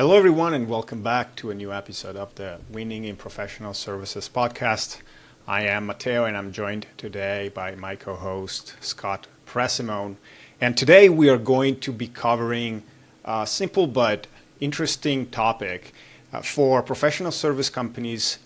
Hello, everyone, and welcome back to a new episode of the Winning in Professional Services podcast. I am Matteo, and I'm joined today by my co-host, Scott Presimone. And today we are going to be covering a simple but interesting topic for professional service companies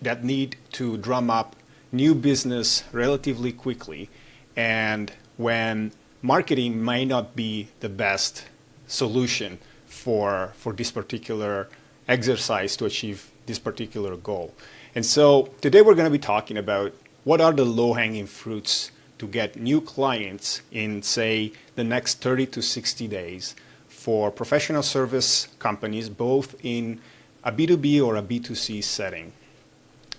that need to drum up new business relatively quickly, and when marketing may not be the best solution for this particular exercise to achieve this particular goal. And so today we're going to be talking about what are the low-hanging fruits to get new clients in, say, the next 30 to 60 days for professional service companies, both in a B2B or a B2C setting.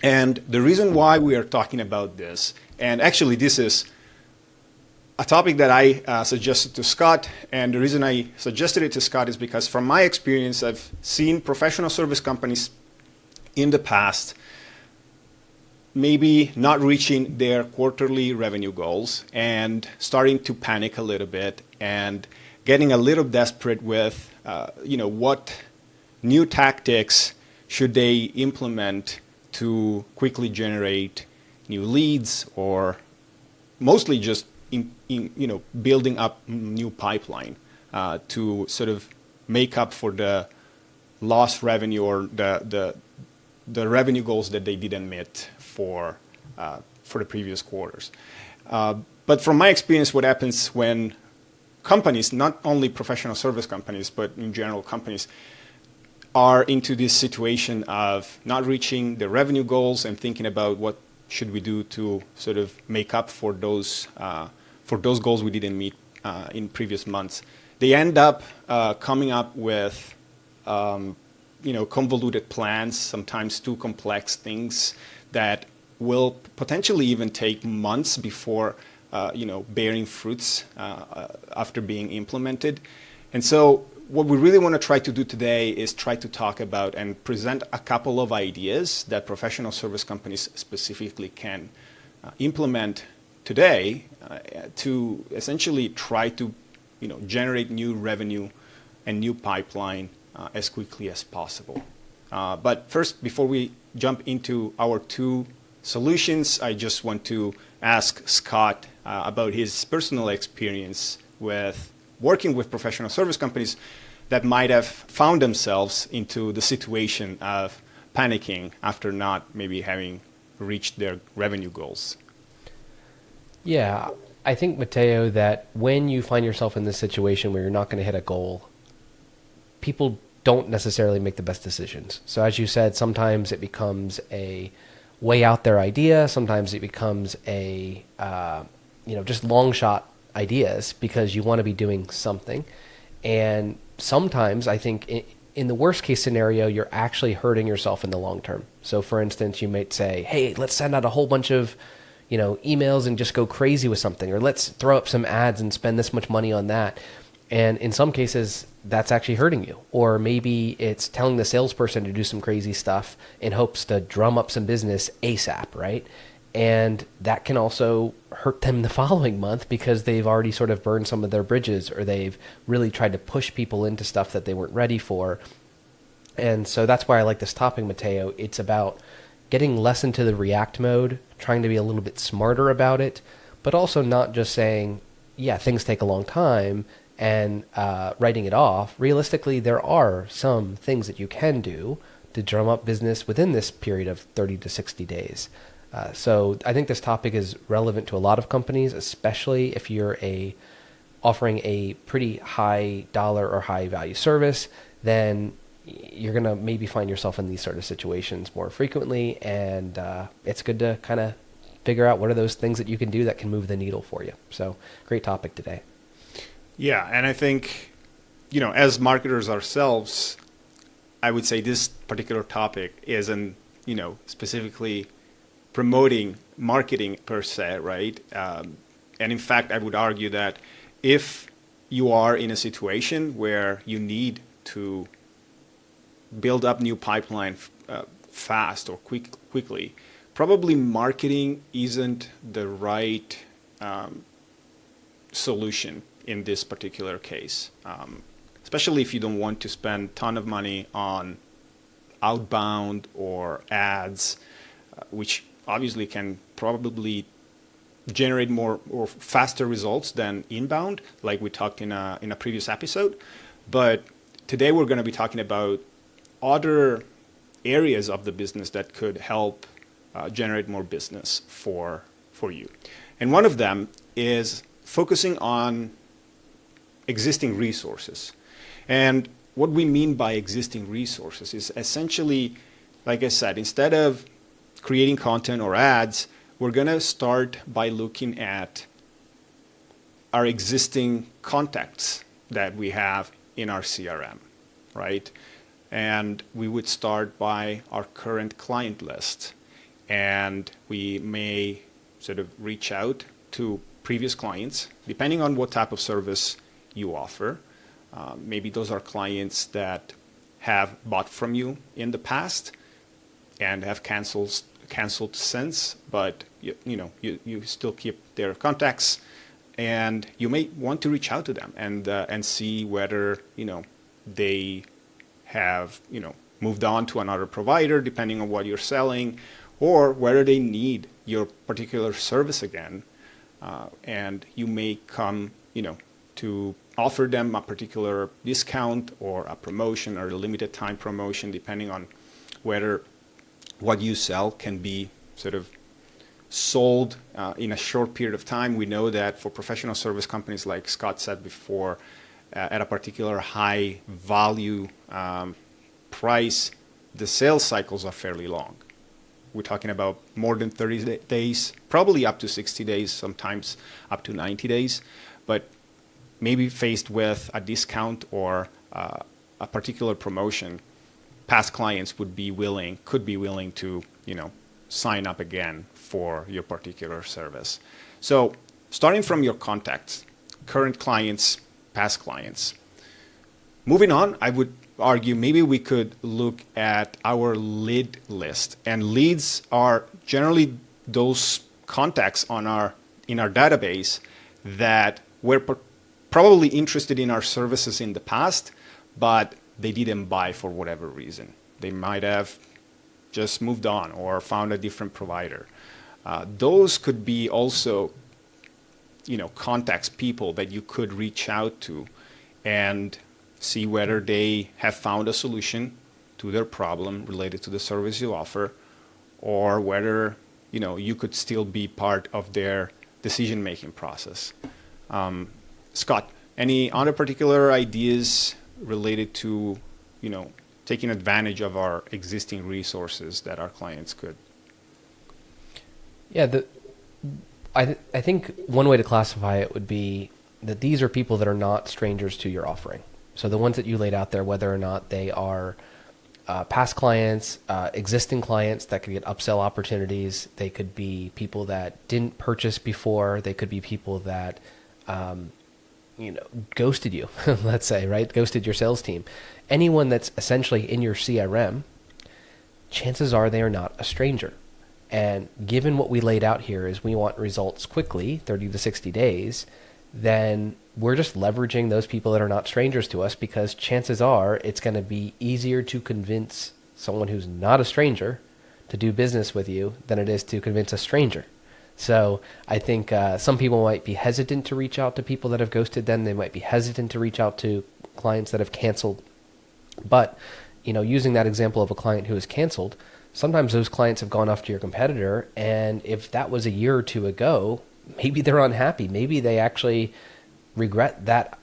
And the reason why we are talking about this, and actually this is a topic that I suggested to Scott, and the reason I suggested it to Scott is because from my experience, I've seen professional service companies in the past maybe not reaching their quarterly revenue goals and starting to panic a little bit and getting a little desperate with, what new tactics should they implement to quickly generate new leads, or mostly just building up new pipeline to sort of make up for the lost revenue or the revenue goals that they didn't meet for the previous quarters. But from my experience, what happens when companies, not only professional service companies, but in general companies, are into this situation of not reaching the revenue goals and thinking about what should we do to sort of make up for those goals we didn't meet in previous months. They end up coming up with convoluted plans, sometimes too complex things that will potentially even take months before bearing fruits after being implemented. And so what we really want to try to do today is try to talk about and present a couple of ideas that professional service companies specifically can implement today to essentially try to generate new revenue and new pipeline as quickly as possible. But first, before we jump into our two solutions, I just want to ask Scott about his personal experience with working with professional service companies that might have found themselves into the situation of panicking after not maybe having reached their revenue goals. Yeah, I think, Matteo, that when you find yourself in this situation where you're not going to hit a goal, people don't necessarily make the best decisions. So as you said, sometimes it becomes a way out there idea. Sometimes it becomes a, just long shot ideas because you want to be doing something. And sometimes I think in the worst case scenario, you're actually hurting yourself in the long term. So for instance, you might say, hey, let's send out a whole bunch of emails and just go crazy with something, or let's throw up some ads and spend this much money on that. And in some cases, that's actually hurting you. Or maybe it's telling the salesperson to do some crazy stuff in hopes to drum up some business ASAP, right? And that can also hurt them the following month because they've already sort of burned some of their bridges, or they've really tried to push people into stuff that they weren't ready for. And so that's why I like this topic, Matteo. It's about getting less into the react mode, trying to be a little bit smarter about it, but also not just saying, yeah, things take a long time and writing it off. Realistically, there are some things that you can do to drum up business within this period of 30 to 60 days. So I think this topic is relevant to a lot of companies, especially if you're offering a pretty high dollar or high value service. Then you're going to maybe find yourself in these sort of situations more frequently, and it's good to kind of figure out what are those things that you can do that can move the needle for you. So great topic today. Yeah, and I think, as marketers ourselves, I would say this particular topic isn't, specifically promoting marketing per se, right? And in fact, I would argue that if you are in a situation where you need to build up new pipeline fast or quickly, probably marketing isn't the right solution in this particular case. especially if you don't want to spend a ton of money on outbound or ads, which obviously can probably generate more or faster results than inbound, like we talked in a previous episode. But today we're going to be talking about other areas of the business that could help generate more business for you. And one of them is focusing on existing resources. And what we mean by existing resources is essentially, like I said, instead of creating content or ads, we're going to start by looking at our existing contacts that we have in our CRM, right? And we would start by our current client list. And we may sort of reach out to previous clients, depending on what type of service you offer. Maybe those are clients that have bought from you in the past and have canceled since, but you still keep their contacts, and you may want to reach out to them and see whether they have moved on to another provider, depending on what you're selling, or whether they need your particular service again, and you may come to offer them a particular discount or a promotion or a limited time promotion, depending on whether what you sell can be sort of sold in a short period of time. We know that for professional service companies, like Scott said before, at a particular high value price, the sales cycles are fairly long. We're talking about more than 30 days, probably up to 60 days, sometimes up to 90 days. But maybe faced with a discount or a particular promotion, past clients could be willing to sign up again for your particular service. So starting from your contacts, current clients, past clients. Moving on, I would argue maybe we could look at our lead list. And leads are generally those contacts in our database that were probably interested in our services in the past, but they didn't buy for whatever reason. They might have just moved on or found a different provider. Those could be also, contacts, people that you could reach out to and see whether they have found a solution to their problem related to the service you offer, or whether, you could still be part of their decision-making process. Scott, any other particular ideas related to, taking advantage of our existing resources that our clients could? Yeah, I think one way to classify it would be that these are people that are not strangers to your offering. So the ones that you laid out there, whether or not they are past clients, existing clients that could get upsell opportunities, they could be people that didn't purchase before, they could be people that ghosted you, let's say, right? Ghosted your sales team. Anyone that's essentially in your CRM, chances are they are not a stranger. And given what we laid out here is we want results quickly, 30 to 60 days, then we're just leveraging those people that are not strangers to us, because chances are it's going to be easier to convince someone who's not a stranger to do business with you than it is to convince a stranger. So I think some people might be hesitant to reach out to people that have ghosted them. They might be hesitant to reach out to clients that have canceled. But, using that example of a client who has canceled, sometimes those clients have gone off to your competitor. And if that was a year or two ago, maybe they're unhappy. Maybe they actually regret that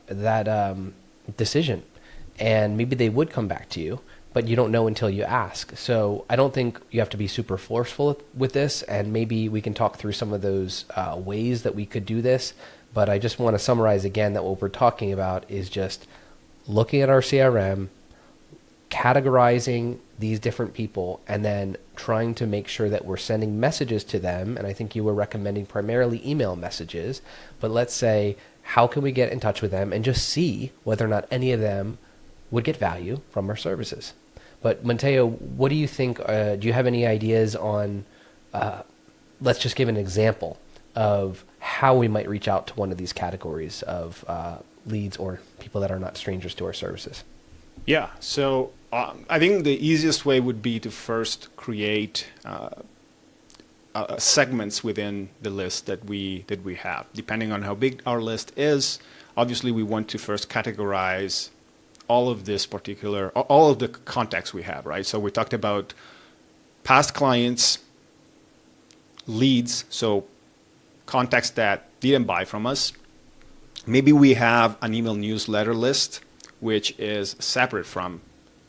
decision. And maybe they would come back to you, but you don't know until you ask. So I don't think you have to be super forceful with this, and maybe we can talk through some of those ways that we could do this. But I just want to summarize again that what we're talking about is just looking at our CRM, categorizing these different people, and then trying to make sure that we're sending messages to them. And I think you were recommending primarily email messages, but let's say, how can we get in touch with them and just see whether or not any of them would get value from our services? But Mateo, what do you think? Do you have any ideas on, let's just give an example of how we might reach out to one of these categories of leads or people that are not strangers to our services? Yeah, so I think the easiest way would be to first create segments within the list that we have. Depending on how big our list is, obviously we want to first categorize all of the contacts we have, right? So we talked about past clients, leads, so contacts that didn't buy from us. Maybe we have an email newsletter list, which is separate from,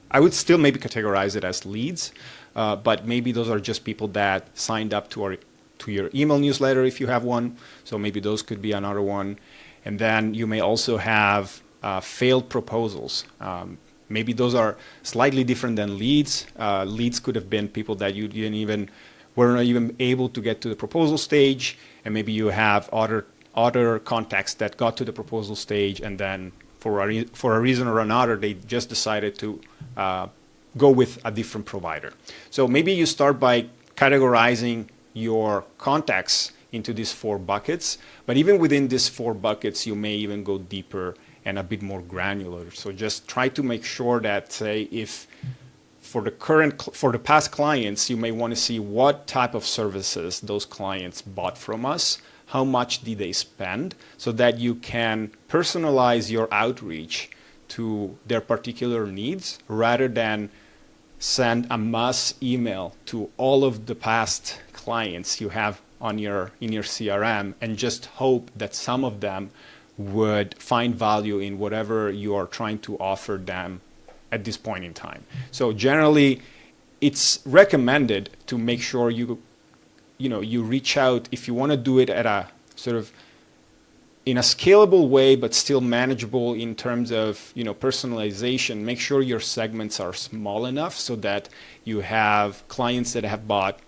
I would still maybe categorize it as leads, but maybe those are just people that signed up to your email newsletter if you have one. So maybe those could be another one. And then you may also have failed proposals. Maybe those are slightly different than leads. Leads could have been people that you were not even able to get to the proposal stage, and maybe you have other contacts that got to the proposal stage, and then for a reason or another, they just decided to go with a different provider. So maybe you start by categorizing your contacts into these 4 buckets, but even within these 4 buckets, you may even go deeper and a bit more granular. So just try to make sure that, say, if for the past clients, you may want to see what type of services those clients bought from us, how much did they spend, so that you can personalize your outreach to their particular needs rather than send a mass email to all of the past clients you have in your CRM and just hope that some of them would find value in whatever you are trying to offer them at this point in time. So generally, it's recommended to make sure you reach out if you want to do it at a sort of in a scalable way, but still manageable in terms of personalization. Make sure your segments are small enough so that you have clients that have bought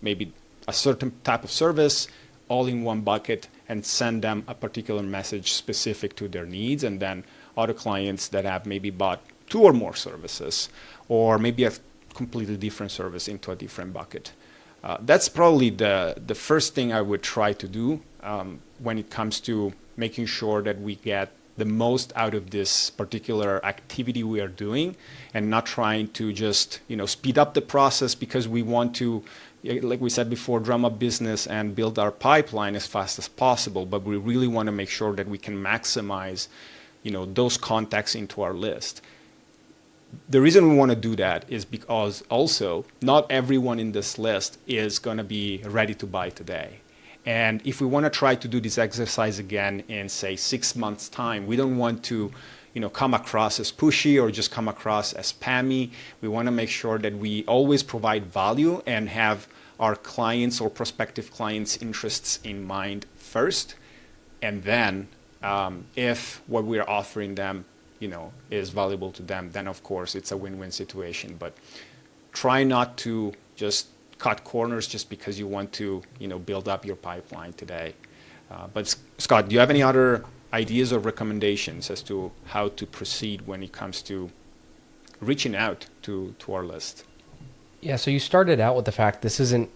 maybe a certain type of service all in one bucket and send them a particular message specific to their needs, and then other clients that have maybe bought 2 or more services, or maybe a completely different service into a different bucket. That's probably the first thing I would try to do when it comes to making sure that we get the most out of this particular activity we are doing, and not trying to just speed up the process because we want to, like we said before, drum up business and build our pipeline as fast as possible. But we really want to make sure that we can maximize those contacts into our list. The reason we want to do that is because also not everyone in this list is going to be ready to buy today. And if we want to try to do this exercise again in, say, 6 months' time, we don't want to come across as pushy or just come across as spammy. We want to make sure that we always provide value and have our clients or prospective clients' interests in mind first. And then if what we're offering them is valuable to them, then of course it's a win-win situation. But try not to just cut corners just because you want to build up your pipeline today. But Scott, do you have any other ideas or recommendations as to how to proceed when it comes to reaching out to our list? Yeah, so you started out with the fact this isn't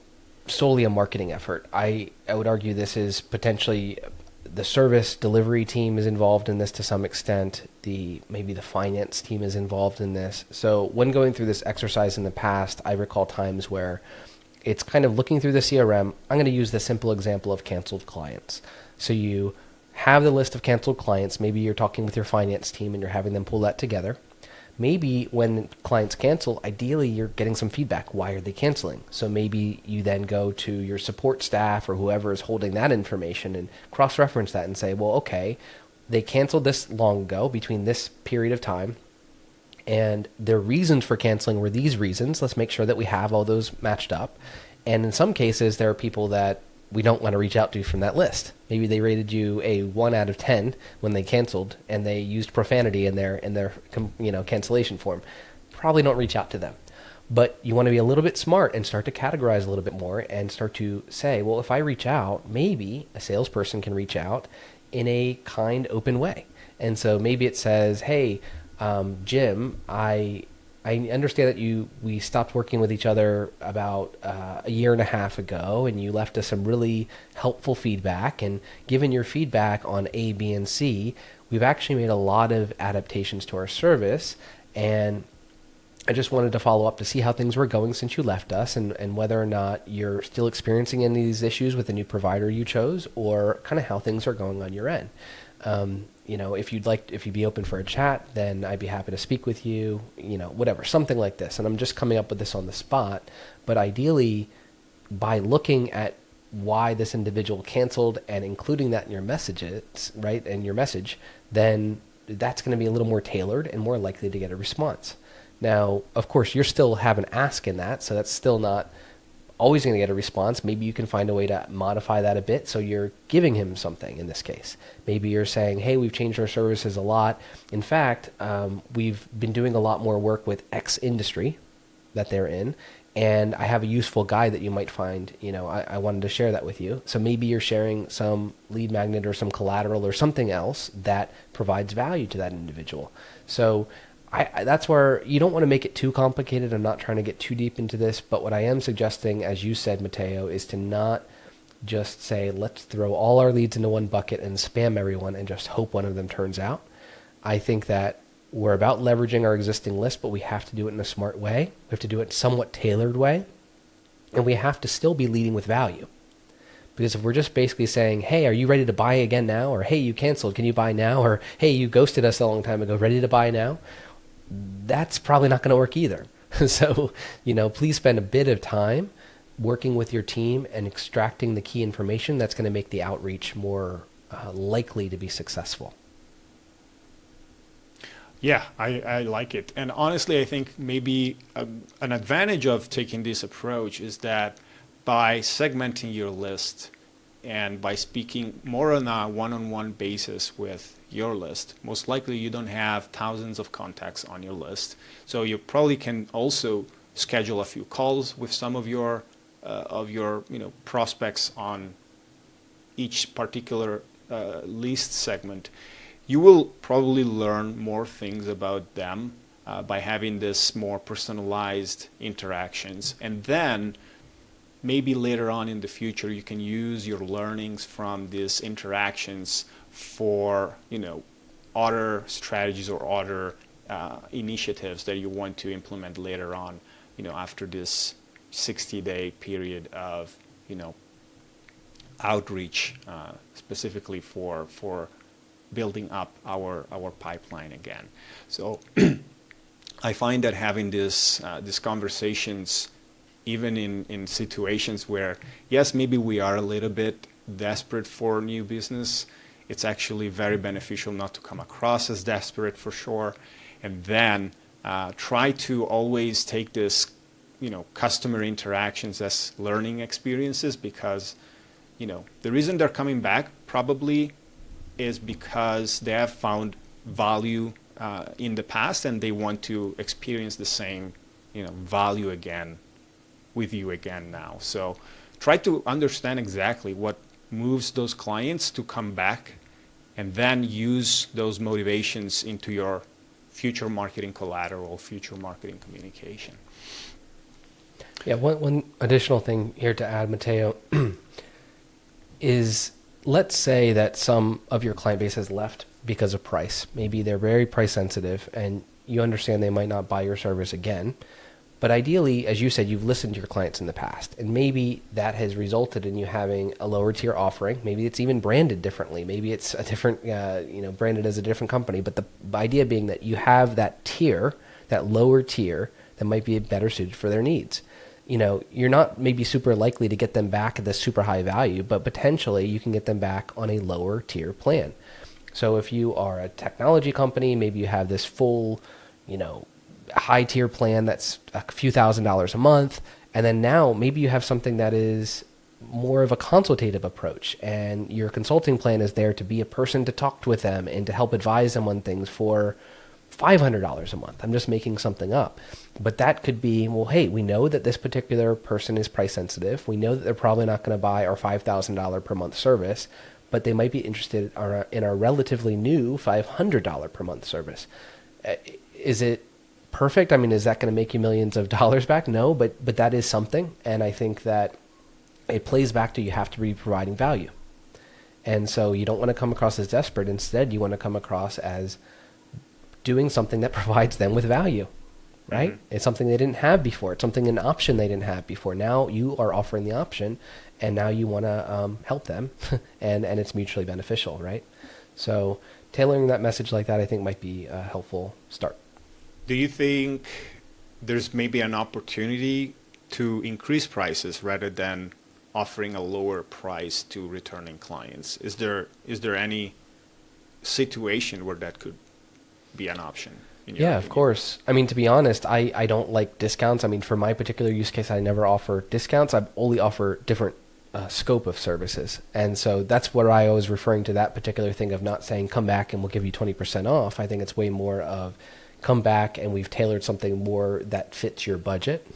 solely a marketing effort. I would argue this is potentially the service delivery team is involved in this to some extent. Maybe the finance team is involved in this. So when going through this exercise in the past, I recall times where it's kind of looking through the CRM. I'm going to use the simple example of canceled clients. So you have the list of canceled clients. Maybe you're talking with your finance team and you're having them pull that together. Maybe when clients cancel, ideally you're getting some feedback. Why are they canceling? So maybe you then go to your support staff or whoever is holding that information and cross-reference that and say, well, okay, they canceled this long ago between this period of time, and their reasons for canceling were these reasons. Let's make sure that we have all those matched up. And in some cases, there are people that we don't want to reach out to from that list. Maybe they rated you a 1 out of 10 when they canceled, and they used profanity in their cancellation form. Probably don't reach out to them. But you want to be a little bit smart and start to categorize a little bit more and start to say, well, if I reach out, maybe a salesperson can reach out in a kind, open way. And so maybe it says, hey, Jim, I I understand that we stopped working with each other about a year and a half ago, and you left us some really helpful feedback. And given your feedback on A, B, and C, we've actually made a lot of adaptations to our service. And I just wanted to follow up to see how things were going since you left us, and whether or not you're still experiencing any of these issues with the new provider you chose, or kind of how things are going on your end. If you'd be open for a chat, then I'd be happy to speak with you, whatever, something like this. And I'm just coming up with this on the spot, but ideally by looking at why this individual canceled and including that in your messages, right, and your message, then that's going to be a little more tailored and more likely to get a response. Now, of course, you're still have an ask in that, so that's still not always going to get a response. Maybe you can find a way to modify that a bit so you're giving him something in this case. Maybe you're saying, hey, we've changed our services a lot. In fact, we've been doing a lot more work with X industry that they're in, and I have a useful guide that you might find. I wanted to share that with you. So maybe you're sharing some lead magnet or some collateral or something else that provides value to that individual. So that's where you don't want to make it too complicated. I'm not trying to get too deep into this, but what I am suggesting, as you said, Matteo, is to not just say, let's throw all our leads into one bucket and spam everyone and just hope one of them turns out. I think that we're about leveraging our existing list, but we have to do it in a smart way. We have to do it in a somewhat tailored way, and we have to still be leading with value. Because if we're just basically saying, hey, are you ready to buy again now? Or, hey, you canceled, can you buy now? Or, hey, you ghosted us a long time ago, ready to buy now? That's probably not going to work either. So, please spend a bit of time working with your team and extracting the key information that's going to make the outreach more likely to be successful. Yeah, I like it. And honestly, I think maybe an advantage of taking this approach is that by segmenting your list and by speaking more on a one-on-one basis with your list, most likely you don't have thousands of contacts on your list. So you probably can also schedule a few calls with some of your prospects on each particular list segment. You will probably learn more things about them by having this more personalized interactions. And then maybe later on in the future, you can use your learnings from these interactions for, other strategies or other initiatives that you want to implement later on, after this 60-day period of, outreach, specifically for building up our pipeline again. So I find that having these conversations, even in situations where, yes, maybe we are a little bit desperate for new business, it's actually very beneficial not to come across as desperate for sure. And then try to always take this, customer interactions as learning experiences, because, the reason they're coming back probably is because they have found value in the past and they want to experience the same, value again with you again now. So try to understand exactly what moves those clients to come back, and then use those motivations into your future marketing collateral, future marketing communication. Yeah, one additional thing here to add, Matteo, is let's say that some of your client base has left because of price. Maybe they're very price sensitive and you understand they might not buy your service again. But ideally, as you said, you've listened to your clients in the past, and maybe that has resulted in you having a lower tier offering. Maybe it's even branded differently. Maybe it's a different, branded as a different company. But the idea being that you have that tier, that lower tier, that might be better suited for their needs. You're not maybe super likely to get them back at the super high value, but potentially you can get them back on a lower tier plan. So if you are a technology company, maybe you have this full, high tier plan that's a few $1,000s a month, and then now maybe you have something that is more of a consultative approach, and your consulting plan is there to be a person to talk with them and to help advise them on things for $500 a month. I'm just making something up. But that could be, well, hey, we know that this particular person is price sensitive. We know that they're probably not going to buy our $5,000 per month service, but they might be interested in our relatively new $500 per month service. Is it perfect? I mean, is that going to make you millions of dollars back? No, but that is something. And I think that it plays back to you have to be providing value. And so you don't want to come across as desperate. Instead, you want to come across as doing something that provides them with value, right? Mm-hmm. It's something they didn't have before. It's something, an option they didn't have before. Now you are offering the option, and now you want to help them, and it's mutually beneficial, right? So tailoring that message like that, I think, might be a helpful start. Do you think there's maybe an opportunity to increase prices rather than offering a lower price to returning clients? Is there any situation where that could be an option? Yeah, of course. I mean, to be honest, I don't like discounts. I mean, for my particular use case, I never offer discounts. I only offer different scope of services. And so that's what I was referring to, that particular thing of not saying come back and we'll give you 20% off. I think it's way more of come back and we've tailored something more that fits your budget.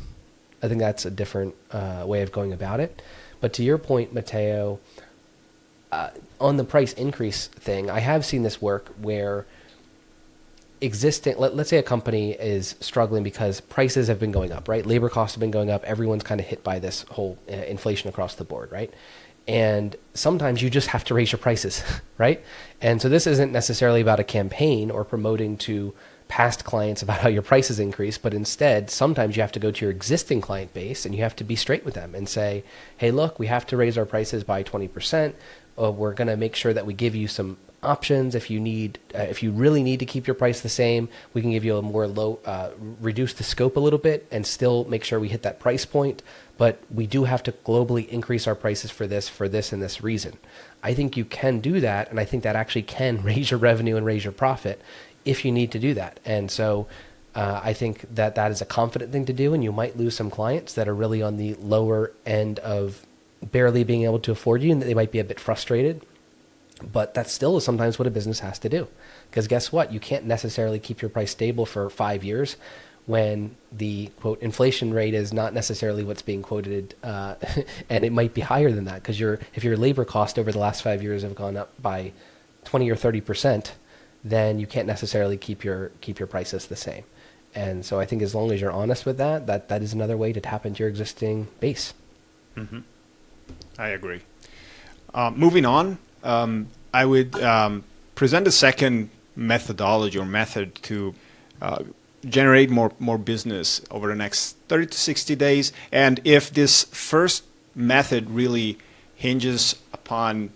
I think that's a different way of going about it. But to your point, Matteo, on the price increase thing, I have seen this work where existing, let's say a company is struggling because prices have been going up, right? Labor costs have been going up. Everyone's kind of hit by this whole inflation across the board, right? And sometimes you just have to raise your prices, right? And so this isn't necessarily about a campaign or promoting to past clients about how your prices increase, but instead, sometimes you have to go to your existing client base and you have to be straight with them and say, hey, look, we have to raise our prices by 20%. We're going to make sure that we give you some options. If you really need to keep your price the same, we can give you a more reduce the scope a little bit and still make sure we hit that price point. But we do have to globally increase our prices for this, and this reason. I think you can do that. And I think that actually can raise your revenue and raise your profit if you need to do that. And so I think that is a confident thing to do. And you might lose some clients that are really on the lower end of barely being able to afford you, and they might be a bit frustrated. But that still is sometimes what a business has to do. Because guess what? You can't necessarily keep your price stable for 5 years when the, quote, inflation rate is not necessarily what's being quoted, and it might be higher than that. Because if your labor cost over the last 5 years have gone up by 20 or 30%, then you can't necessarily keep your prices the same. And so I think as long as you're honest with that is another way to tap into your existing base. Mm-hmm. I agree. Moving on, I would present a second methodology or method to generate more business over the next 30 to 60 days. And if this first method really hinges upon,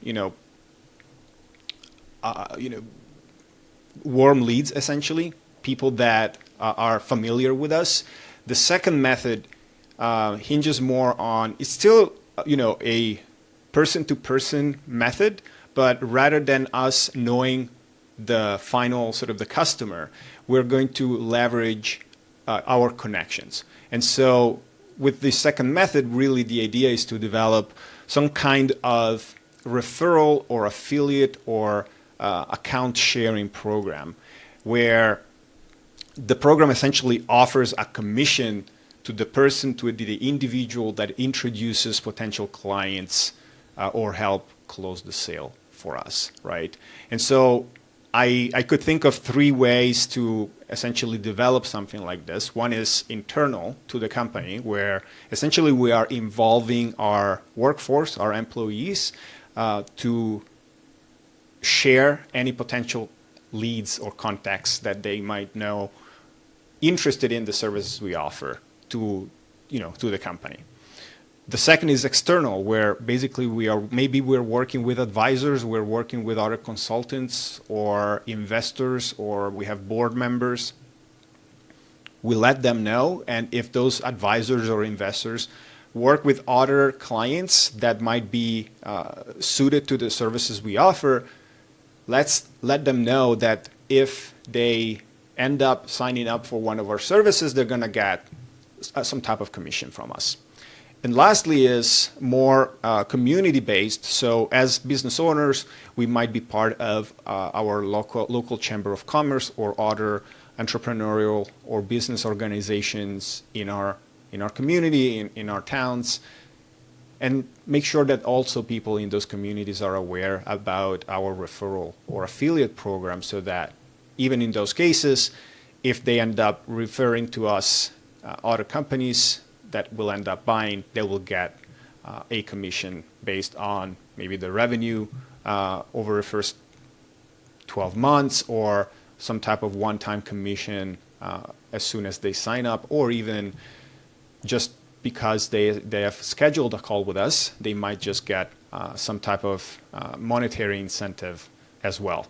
warm leads, essentially, people that are familiar with us, the second method hinges more on, it's still, a person-to-person method, but rather than us knowing the final sort of the customer, we're going to leverage our connections. And so with the second method, really the idea is to develop some kind of referral or affiliate or account sharing program where the program essentially offers a commission to the person, to the individual that introduces potential clients or help close the sale for us, right? And so I could think of three ways to essentially develop something like this. One is internal to the company, where essentially we are involving our workforce, our employees, to share any potential leads or contacts that they might know interested in the services we offer to the company. The second is external, where basically we're working with advisors, we're working with other consultants or investors, or we have board members. We let them know, and if those advisors or investors work with other clients that might be suited to the services we offer, let's let them know that if they end up signing up for one of our services, they're going to get some type of commission from us. And lastly is more community-based. So as business owners, we might be part of our local chamber of commerce or other entrepreneurial or business organizations in our community, in our towns, and make sure that also people in those communities are aware about our referral or affiliate program, so that even in those cases, if they end up referring to us other companies that will end up buying, they will get a commission based on maybe the revenue over the first 12 months, or some type of one-time commission as soon as they sign up, or even just because they have scheduled a call with us, they might just get some type of monetary incentive as well.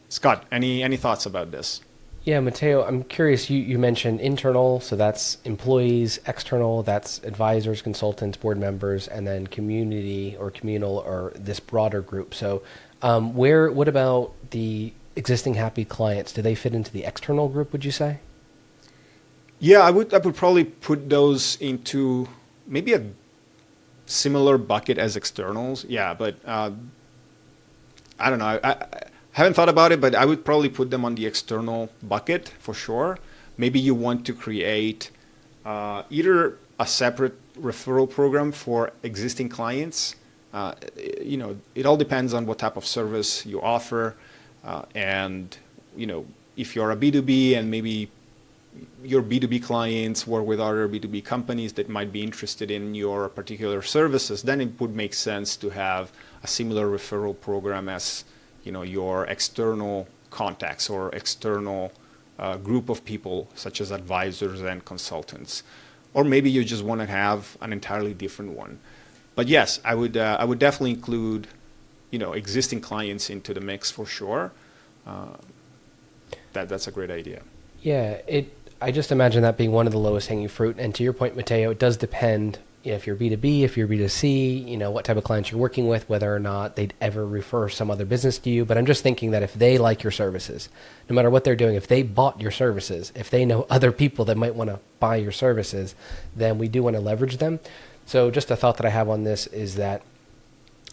Scott, any thoughts about this? Yeah, Matteo, I'm curious, you mentioned internal, so that's employees, external, that's advisors, consultants, board members, and then community or communal or this broader group. So what about the existing happy clients? Do they fit into the external group, would you say? Yeah, I would probably put those into maybe a similar bucket as externals. Yeah, but I don't know. I haven't thought about it, but I would probably put them on the external bucket for sure. Maybe you want to create either a separate referral program for existing clients. It all depends on what type of service you offer, and if you're a B2B and maybe your B2B clients work with other B2B companies that might be interested in your particular services, then it would make sense to have a similar referral program as your external contacts or external group of people, such as advisors and consultants. Or maybe you just want to have an entirely different one. But yes, I would definitely include existing clients into the mix for sure. That's a great idea. Yeah, I just imagine that being one of the lowest hanging fruit. And to your point, Matteo, it does depend if you're B2B, if you're B2C, what type of clients you're working with, whether or not they'd ever refer some other business to you. But I'm just thinking that if they like your services, no matter what they're doing, if they bought your services, if they know other people that might want to buy your services, then we do want to leverage them. So just a thought that I have on this is that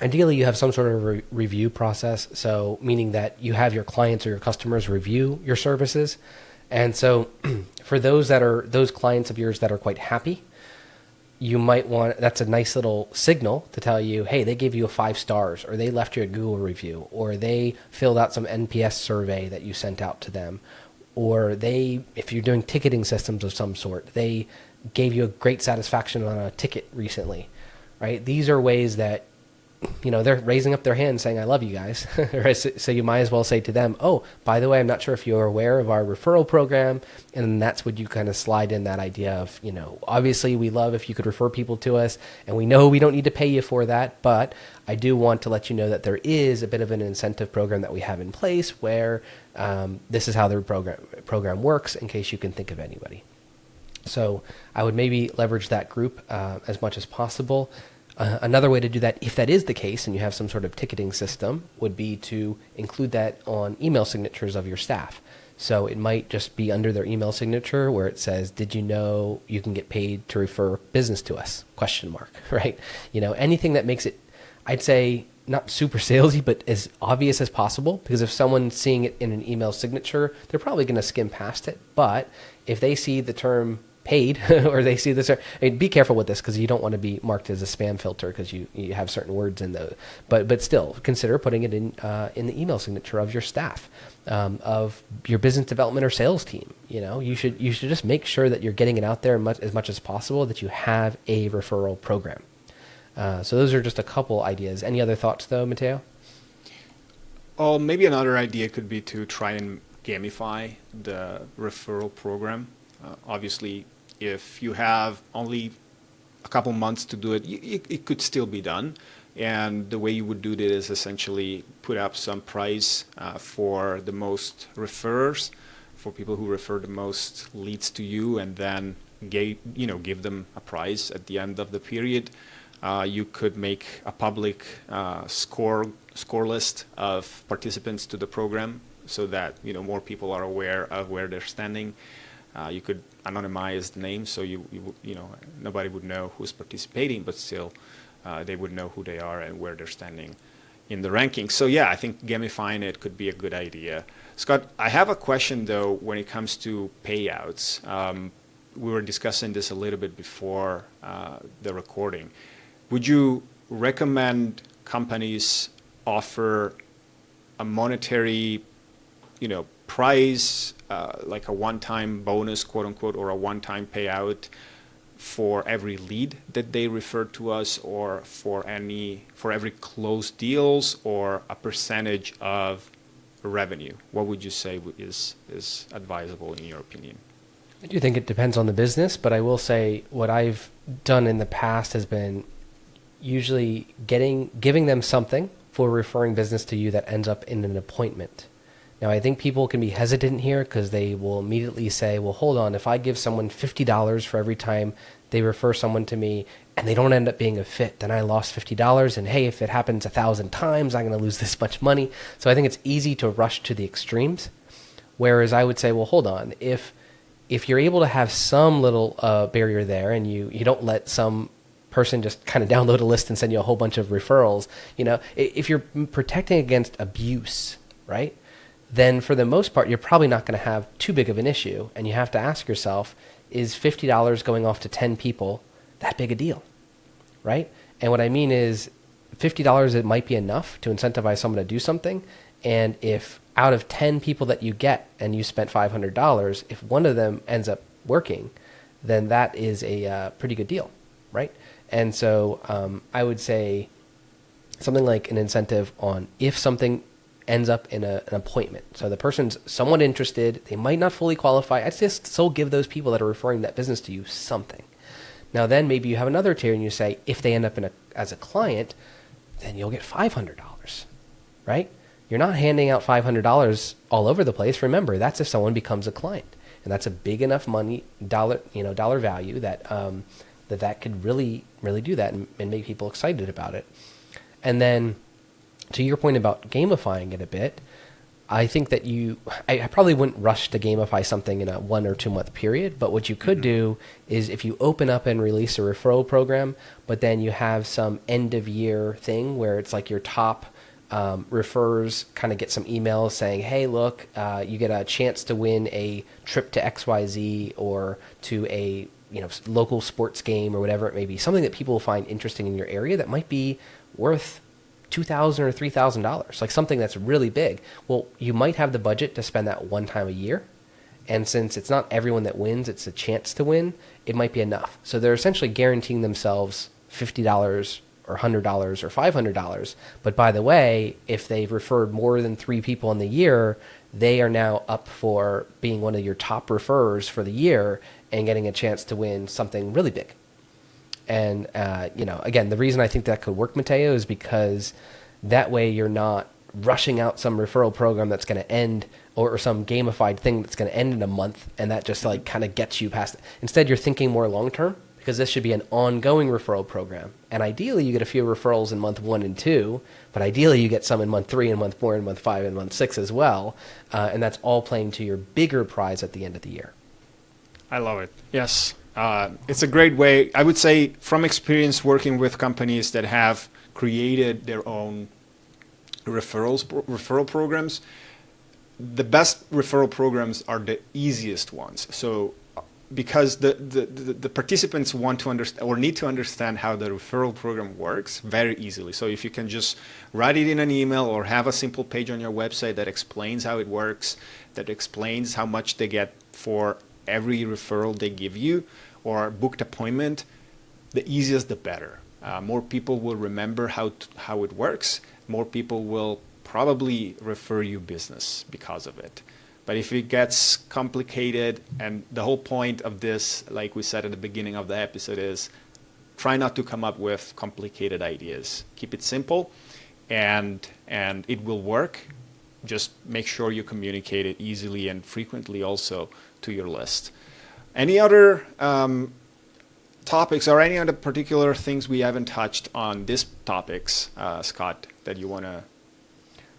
ideally you have some sort of review process. So meaning that you have your clients or your customers review your services. And so for those clients of yours that are quite happy, you might that's a nice little signal to tell you, hey, they gave you a 5 stars, or they left you a Google review, or they filled out some NPS survey that you sent out to them, or if you're doing ticketing systems of some sort, they gave you a great satisfaction on a ticket recently, right? These are ways that they're raising up their hand saying, I love you guys. Right? So you might as well say to them, oh, by the way, I'm not sure if you're aware of our referral program. And that's what you kind of slide in that idea of, obviously we love if you could refer people to us, and we know we don't need to pay you for that. But I do want to let you know that there is a bit of an incentive program that we have in place where this is how the program works, in case you can think of anybody. So I would maybe leverage that group as much as possible. Another way to do that, if that is the case and you have some sort of ticketing system, would be to include that on email signatures of your staff. So it might just be under their email signature where it says, did you know you can get paid to refer business to us? ? Right? Anything that makes it, I'd say, not super salesy, but as obvious as possible. Because if someone's seeing it in an email signature, they're probably going to skim past it. But if they see the term paid or they see this, be careful with this because you don't want to be marked as a spam filter because you have certain words in those, but still consider putting it in the email signature of your staff, of your business development or sales team. You should just make sure that you're getting it out there as much as possible, that you have a referral program. So those are just a couple ideas. Any other thoughts though, Matteo? Oh, maybe another idea could be to try and gamify the referral program. Obviously, if you have only a couple months to do it, it could still be done. And the way you would do this is essentially put up some price for the most referrers, for people who refer the most leads to you, and then give them a prize at the end of the period. You could make a public score list of participants to the program so that more people are aware of where they're standing. You could anonymize the names so nobody would know who's participating, but still they would know who they are and where they're standing in the ranking. So yeah, I think gamifying it could be a good idea. Scott, I have a question though when it comes to payouts. We were discussing this a little bit before the recording. Would you recommend companies offer a monetary, prize like a one-time bonus, quote unquote, or a one-time payout for every lead that they refer to us, or for every closed deals, or a percentage of revenue? What would you say is advisable in your opinion? I do think it depends on the business, but I will say what I've done in the past has been usually giving them something for referring business to you that ends up in an appointment. Now, I think people can be hesitant here because they will immediately say, well, hold on, if I give someone $50 for every time they refer someone to me and they don't end up being a fit, then I lost $50. And hey, if it happens 1,000 times, I'm going to lose this much money. So I think it's easy to rush to the extremes. Whereas I would say, well, hold on, if you're able to have some little barrier there, and you don't let some person just kind of download a list and send you a whole bunch of referrals, if you're protecting against abuse, right, then for the most part, you're probably not going to have too big of an issue. And you have to ask yourself, is $50 going off to 10 people that big a deal, right? And what I mean is $50, it might be enough to incentivize someone to do something. And if out of 10 people that you get and you spent $500, if one of them ends up working, then that is a pretty good deal, right? And so I would say something like an incentive on if something ends up in an appointment. So the person's somewhat interested, they might not fully qualify. I'd just still give those people that are referring that business to you something. Now then maybe you have another tier and you say, if they end up as a client, then you'll get $500, right? You're not handing out $500 all over the place. Remember, that's if someone becomes a client, and that's a big enough dollar value that that could really do that and make people excited about it. And then to your point about gamifying it a bit, I think that I probably wouldn't rush to gamify something in a 1 or 2 month period, but what you could do is if you open up and release a referral program, but then you have some end of year thing where it's like your top refers kind of get some emails saying, hey, look, you get a chance to win a trip to XYZ or to a local sports game or whatever it may be, something that people find interesting in your area that might be worth $2,000 or $3,000, like something that's really big. Well, you might have the budget to spend that one time a year. And since it's not everyone that wins, it's a chance to win, it might be enough. So they're essentially guaranteeing themselves $50 or $100 or $500. But by the way, if they've referred more than 3 people in the year, they are now up for being one of your top referrers for the year and getting a chance to win something really big. And, again, the reason I think that could work, Mateo, is because that way you're not rushing out some referral program that's going to end or some gamified thing that's going to end in a month, and that just like kind of gets you past it. Instead, you're thinking more long-term, because this should be an ongoing referral program. And ideally, you get a few referrals in month 1 and 2, but ideally you get some in month 3 and month 4 and month 5 and month 6 as well. And that's all playing to your bigger prize at the end of the year. I love it. Yes. It's a great way, I would say, from experience working with companies that have created their own referral programs. The best referral programs are the easiest ones. So because the participants want to understand or need to understand how the referral program works very easily. So if you can just write it in an email or have a simple page on your website that explains how it works, that explains how much they get for every referral they give you or booked appointment, the easiest the better. More people will remember how it works. More people will probably refer you business because of it. But if it gets complicated, and the whole point of this, like we said at the beginning of the episode, is try not to come up with complicated ideas. Keep it simple, and it will work. Just make sure you communicate it easily and frequently also to your list. Any other topics or any other particular things we haven't touched on these topics, Scott, that you want to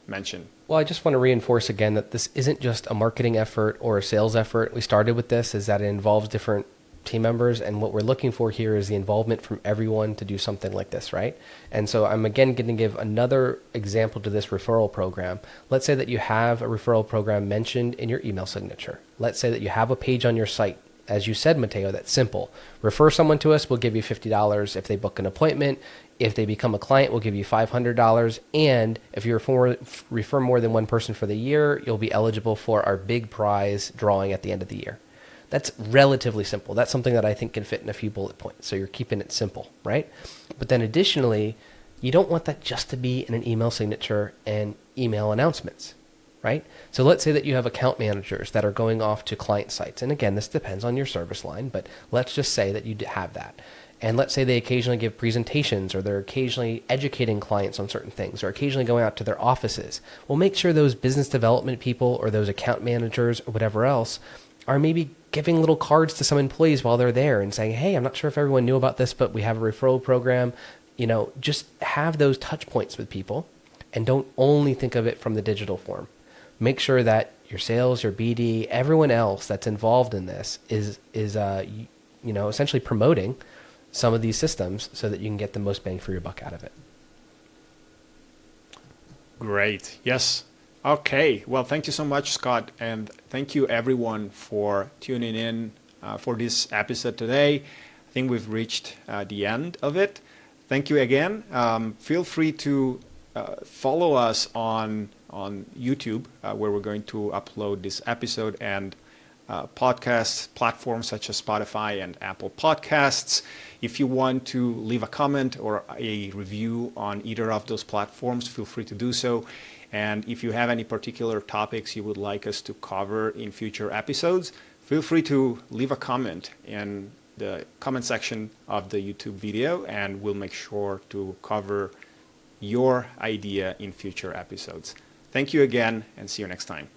mention? Well, I just want to reinforce again that this isn't just a marketing effort or a sales effort. We started with this is that it involves different team members, and what we're looking for here is the involvement from everyone to do something like this, right? And so I'm again going to give another example to this referral program. Let's say that you have a referral program mentioned in your email signature. Let's say that you have a page on your site as you said, Mateo, that's simple. Refer someone to us, we'll give you $50 if they book an appointment. If they become a client, we'll give you $500. And if you refer more than one person for the year, you'll be eligible for our big prize drawing at the end of the year. That's relatively simple. That's something that I think can fit in a few bullet points. So you're keeping it simple, right? But then additionally, you don't want that just to be in an email signature and email announcements, right? So let's say that you have account managers that are going off to client sites. And again, this depends on your service line, but let's just say that you have that. And let's say they occasionally give presentations, or they're occasionally educating clients on certain things, or occasionally going out to their offices. Well, make sure those business development people or those account managers or whatever else are maybe giving little cards to some employees while they're there and saying, hey, I'm not sure if everyone knew about this, but we have a referral program. Just have those touch points with people, and don't only think of it from the digital form. Make sure that your sales, your BD, everyone else that's involved in this is essentially promoting some of these systems so that you can get the most bang for your buck out of it. Great. Yes. Okay. Well, thank you so much, Scott. And thank you, everyone, for tuning in for this episode today. I think we've reached the end of it. Thank you again. Feel free to follow us on YouTube, where we're going to upload this episode, and podcast platforms such as Spotify and Apple Podcasts. If you want to leave a comment or a review on either of those platforms, feel free to do so. And if you have any particular topics you would like us to cover in future episodes, feel free to leave a comment in the comment section of the YouTube video, and we'll make sure to cover your idea in future episodes. Thank you again, and see you next time.